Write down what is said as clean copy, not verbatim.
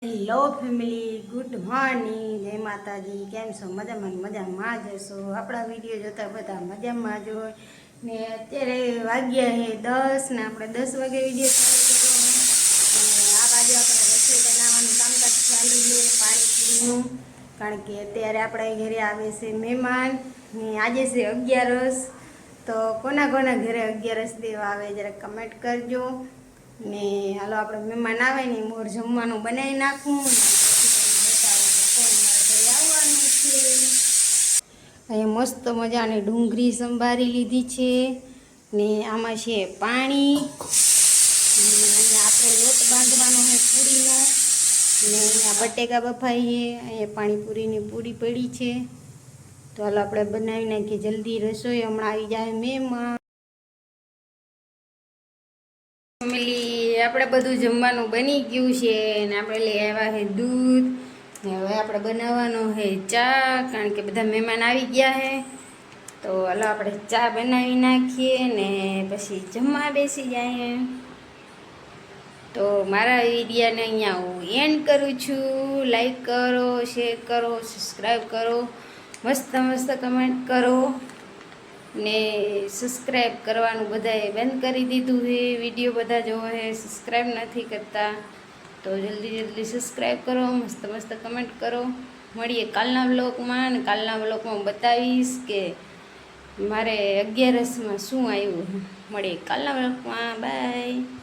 Hello family, good morning, જય માતાજી. કેમ છો? મજામાં જ હશો. આપણા વિડીયો જોતા બધા મજામાં જ હોય ને. અત્યારે વાગ્યા છે 10 ને આપણે 10 વાગે વિડીયો ચાલુ કર્યો. અને આ બાજુ આપણે રસોઈ બનાવવાનું કામકાજ ચાલુ છે, પાણીપુરીનું. કારણ કે અત્યારે આપણા ઘરે આવે છે મહેમાન ને. આજે છે 11. તો કોના ઘરે 11 દેવા આવે જરા કમેન્ટ કરજો ને. હાલો આપણે મહેમાન આવે ને મોર જમવાનું બનાવી નાખું ને પછી તમને બતાવું કે કોણ મારા ઘરે આવવાનું છે. અહીંયા મસ્ત મજાની ડુંગળી સંભારી લીધી છે ને આમાં છે પાણી ને અહીંયા આપણે લોટ બાંધવાનો છે પૂરીનો ને અહીંયા બટેકા બફાઈએ. અહીંયા પાણીપુરીની પૂરી પડી છે. તો હાલો આપણે બનાવી નાખીએ જલ્દી રસોઈ. હમણાં આવી જાય મહેમાન. ફેમિલી, આપણે બધું જમવાનું બની ગયું છે ને આપણે લઈ આવ્યા છે દૂધ ને. હવે આપણે બનાવવાનો છે ચા, કારણ કે બધા મહેમાન આવી ગયા છે. તો હાલો આપણે ચા બનાવી નાખીએ ને પછી જમવા બેસી જાય. તો મારા વિડીયોને અહીંયા હું એન્ડ કરું છું. લાઈક કરો, શેર કરો, સબસ્ક્રાઈબ કરો, મસ્ત મસ્ત કમેન્ટ કરો ને. સબસ્ક્રાઈબ કરવાનું બધાએ બંધ કરી દીધું છે. વિડીયો બધા જોવે છે, સબસ્ક્રાઈબ નથી કરતા. તો જલ્દી સબસ્ક્રાઈબ કરો, મસ્ત મસ્ત કમેન્ટ કરો. મળીએ કાલના વ્લોગમાં અને કાલના વ્લોગમાં બતાવીશ કે મારે 11માં શું આવ્યું. મળીએ કાલના વ્લોગમાં. બાય.